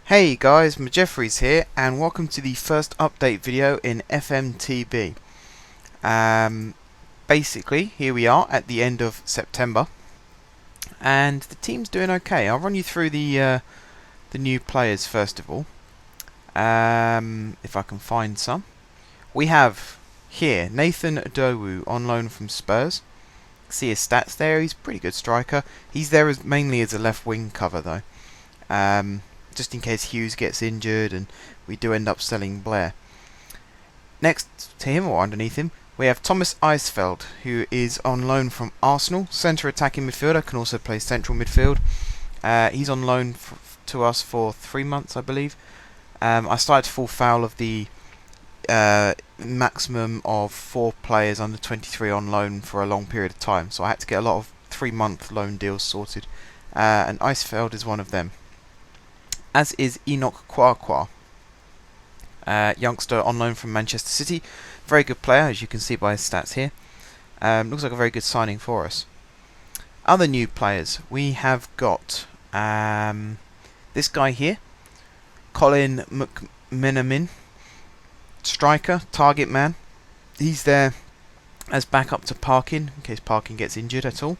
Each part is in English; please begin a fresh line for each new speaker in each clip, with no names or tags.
Hey guys, Jeffries here, and welcome to the first update video in FMTB. Basically, here we are at the end of September, and the team's doing okay. I'll run you through the new players first of all, if I can find some. We have here Nathan Adowu on loan from Spurs. See his stats there. He's a pretty good striker. He's there mainly as a left wing cover though. Just in case Hughes gets injured and we do end up selling Blair. Next to him, or underneath him, we have Thomas Eisfeld, who is on loan from Arsenal. Centre attacking midfielder, can also play central midfield. He's on loan to us for 3 months, I believe. I started to fall foul of the maximum of 4 players under 23 on loan for a long period of time, so I had to get a lot of 3-month loan deals sorted, and Eisfeld is one of them. As is Enoch Kwakwa, youngster on loan from Manchester City. Very good player, as you can see by his stats here. Looks like a very good signing for us. Other new players, we have got this guy here, Colin McMenamin, striker, target man. He's there as backup to Parkin, in case Parkin gets injured at all.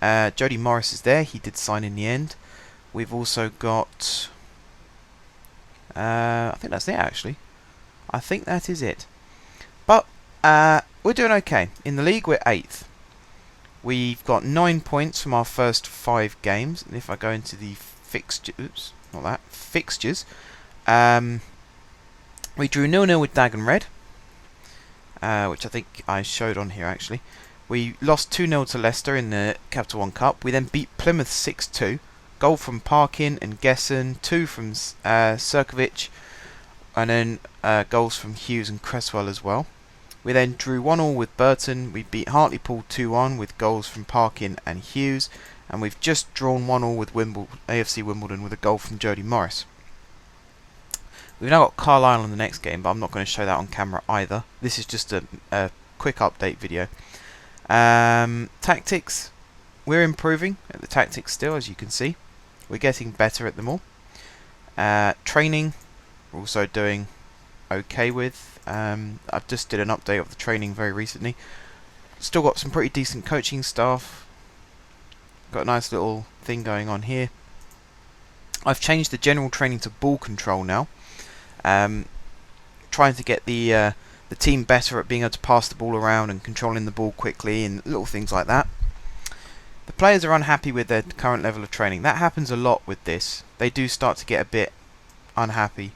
Jody Morris is there, he did sign in the end. We've also got... I think that's it actually. I think that is it. But we're doing okay. In the league we're 8th. We've got 9 points from our first 5 games. And if I go into the fixtures, we drew 0-0 with Dagon Red, which I think I showed on here actually. We lost 2-0 to Leicester in the Capital One Cup. We then beat Plymouth 6-2. Goal from Parkin and Gessen, 2 from Sirkovic, and then goals from Hughes and Cresswell as well. We then drew 1-1 with Burton. We beat Hartlepool 2-1 with goals from Parkin and Hughes, and we've just drawn 1-1 with AFC Wimbledon with a goal from Jody Morris. We've now got Carlisle in the next game, but I'm not going to show that on camera either. This is just a quick update video. Tactics, we're improving at the tactics still, as you can see. We're getting better at them all. Training, we're also doing okay with. I've just did an update of the training very recently. Still got some pretty decent coaching staff. Got a nice little thing going on here. I've changed the general training to ball control now. Trying to get the team better at being able to pass the ball around and controlling the ball quickly and little things like that. The players are unhappy with their current level of training. That happens a lot with this. They do start to get a bit unhappy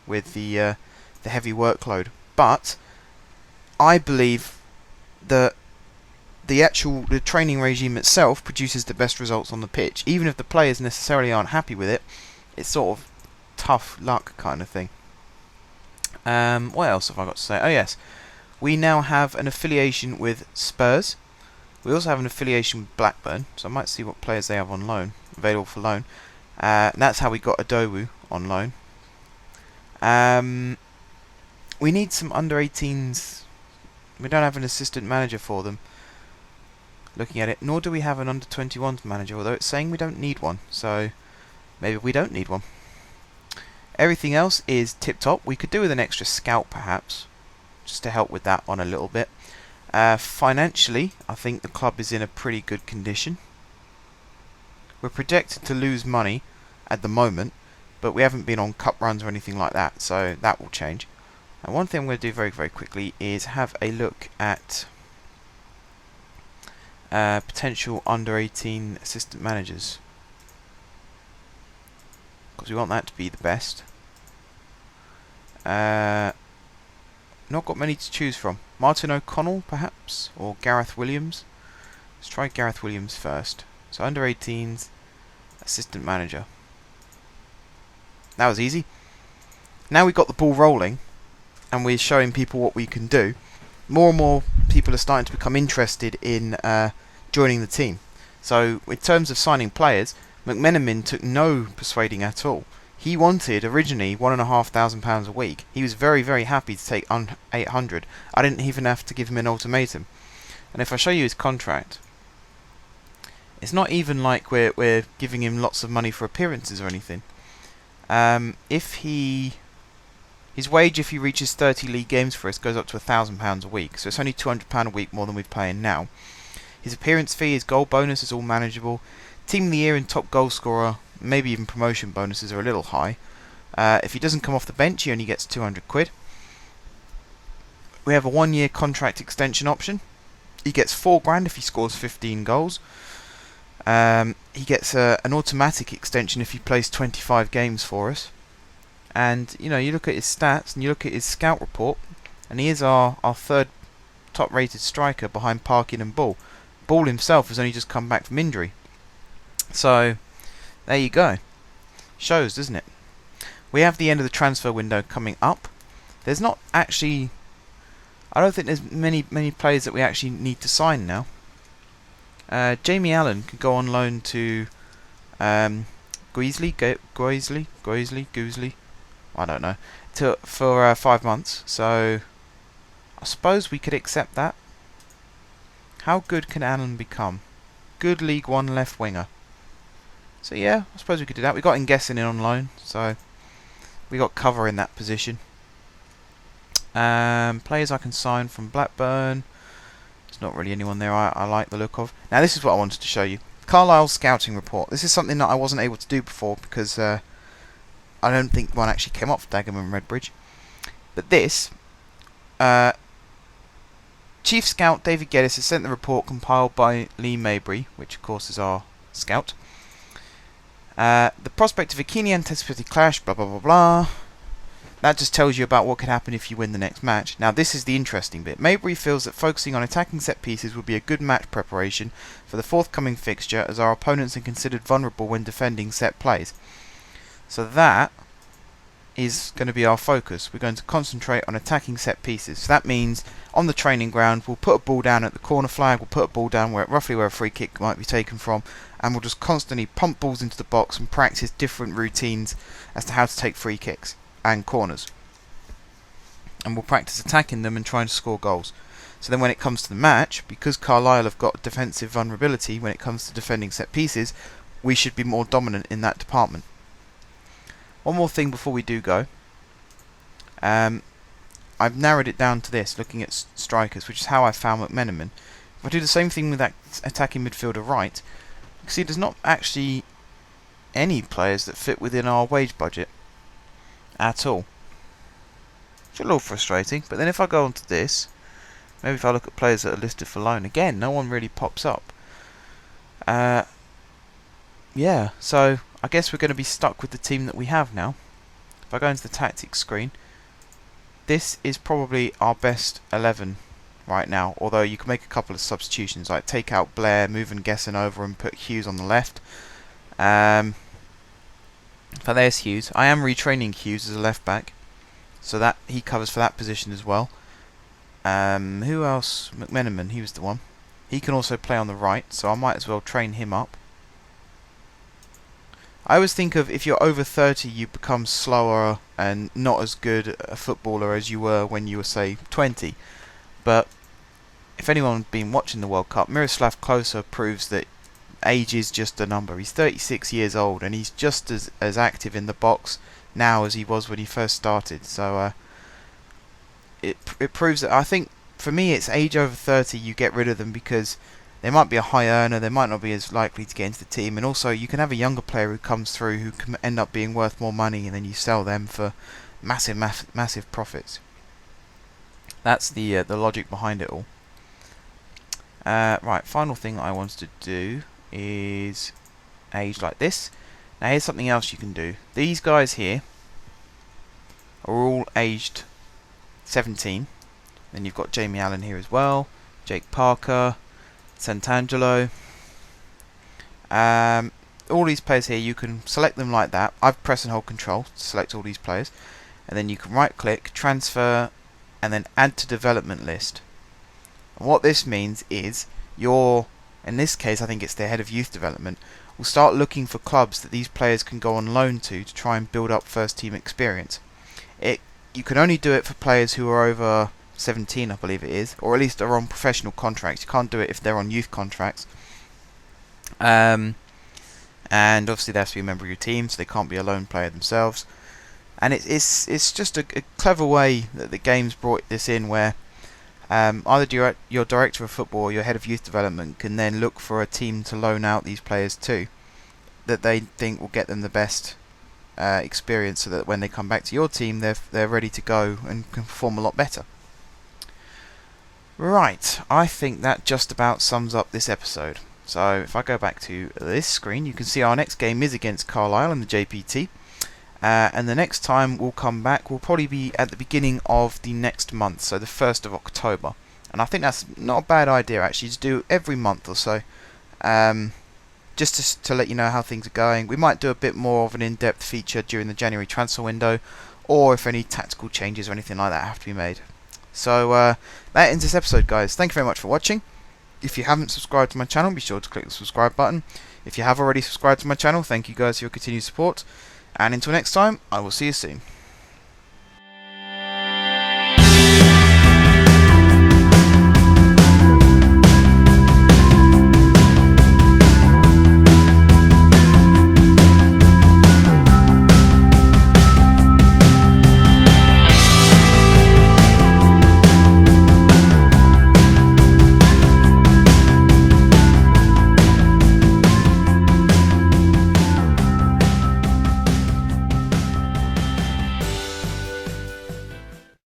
with the heavy workload. But I believe that the training regime itself produces the best results on the pitch. Even if the players necessarily aren't happy with it, it's sort of tough luck kind of thing. What else have I got to say? Oh yes, we now have an affiliation with Spurs. We also have an affiliation with Blackburn, so I might see what players they have on loan, available for loan. That's how we got Adowu on loan. We need some under-18s. We don't have an assistant manager for them. Looking at it, nor do we have an under-21s manager, although it's saying we don't need one, so maybe we don't need one. Everything else is tip-top. We could do with an extra scout perhaps, just to help with that one a little bit. Financially, I think the club is in a pretty good condition. We're projected to lose money at the moment, but we haven't been on cup runs or anything like that, so that will change. And one thing I'm going to do very, very quickly is have a look at potential under-18 assistant managers, because we want that to be the best. Not got many to choose from. Martin O'Connell, perhaps, or Gareth Williams. Let's try Gareth Williams first. So under 18s, assistant manager. That was easy. Now we've got the ball rolling, and we're showing people what we can do. More and more people are starting to become interested in joining the team. So in terms of signing players, McMenamin took no persuading at all. He wanted originally £1,500 a week. He was very, very happy to take 800. I didn't even have to give him an ultimatum. And if I show you his contract, it's not even like we're giving him lots of money for appearances or anything. His wage, if he reaches 30 league games for us, goes up to £1,000 a week. So it's only £200 a week more than we're paying now. His appearance fee, his goal bonus is all manageable. Team of the year and top goal scorer, maybe even promotion bonuses are a little high. If he doesn't come off the bench, he only gets £200. We have a 1-year contract extension option. He gets £4,000 if he scores 15 goals. He gets an automatic extension if he plays 25 games for us. And you look at his stats and you look at his scout report, and he is our third top rated striker behind Parkin and Ball. Ball himself has only just come back from injury. So there you go. Shows, doesn't it? We have the end of the transfer window coming up. There's not actually, I don't think there's many players that we actually need to sign now. Jamie Allen could go on loan to Goosley, I don't know, for 5 months. So I suppose we could accept that. How good can Allen become? Good League One left winger. So yeah, I suppose we could do that. We got Nguesson in on loan, so we got cover in that position. Players I can sign from Blackburn. There's not really anyone there I like the look of. Now this is what I wanted to show you. Carlisle's scouting report. This is something that I wasn't able to do before because I don't think one actually came up for Dagenham and Redbridge. But this, Chief Scout David Geddes has sent the report compiled by Lee Mabry, which of course is our scout. The prospect of a keenly anticipated clash, blah blah blah blah. That just tells you about what could happen if you win the next match. Now this is the interesting bit. Mabry feels that focusing on attacking set pieces would be a good match preparation for the forthcoming fixture, as our opponents are considered vulnerable when defending set plays. So that is going to be our focus. We're going to concentrate on attacking set pieces. So that means on the training ground we'll put a ball down at the corner flag, we'll put a ball down roughly where a free kick might be taken from, and we'll just constantly pump balls into the box and practice different routines as to how to take free kicks and corners. And we'll practice attacking them and trying to score goals. So then when it comes to the match, because Carlisle have got defensive vulnerability when it comes to defending set pieces, we should be more dominant in that department. One more thing before we do go. I've narrowed it down to this, looking at strikers, which is how I found McMenamin. If I do the same thing with that attacking midfielder right, you can see there's not actually any players that fit within our wage budget at all. It's a little frustrating, but then if I go onto this, maybe if I look at players that are listed for loan, again, no one really pops up. Yeah, so I guess we're going to be stuck with the team that we have now. If I go into the tactics screen, this is probably our best 11 right now, although you can make a couple of substitutions, like take out Blair, move Nguesson over and put Hughes on the left. But there's Hughes. I am retraining Hughes as a left back, so that he covers for that position as well. Who else? McMenamin, he was the one. He can also play on the right, so I might as well train him up. I always think of if you're over 30 you become slower and not as good a footballer as you were when you were, say, 20. But if anyone's been watching the World Cup, Miroslav Klose proves that age is just a number. He's 36 years old and he's just as active in the box now as he was when he first started. So it proves that, I think, for me, it's age over 30 you get rid of them because they might be a high earner, they might not be as likely to get into the team, and also you can have a younger player who comes through who can end up being worth more money, and then you sell them for massive profits. That's the logic behind it all. Right, final thing I wanted to do is age like this. Now here's something else you can do. These guys here are all aged 17. Then you've got Jamie Allen here as well, Jake Parker, Santangelo. All these players here, you can select them like that. I've pressed and hold control to select all these players, and then you can right click, transfer, and then add to development list. And what this means is in this case I think it's the head of youth development, will start looking for clubs that these players can go on loan to try and build up first team experience. You can only do it for players who are over 17, I believe it is, or at least are on professional contracts. You can't do it if they're on youth contracts. And and obviously they have to be a member of your team, so they can't be a lone player themselves. And it's just a clever way that the game's brought this in, where either your director of football or your head of youth development can then look for a team to loan out these players to, that they think will get them the best experience, so that when they come back to your team, they're ready to go and can perform a lot better. Right, I think that just about sums up this episode. So if I go back to this screen, you can see our next game is against Carlisle in the JPT. And the next time we'll come back will probably be at the beginning of the next month, so the 1st of October. And I think that's not a bad idea, actually, to do every month or so, just to let you know how things are going. We might do a bit more of an in-depth feature during the January transfer window, or if any tactical changes or anything like that have to be made. So that ends this episode, guys. Thank you very much for watching. If you haven't subscribed to my channel, be sure to click the subscribe button. If you have already subscribed to my channel, thank you guys for your continued support. And until next time, I will see you soon.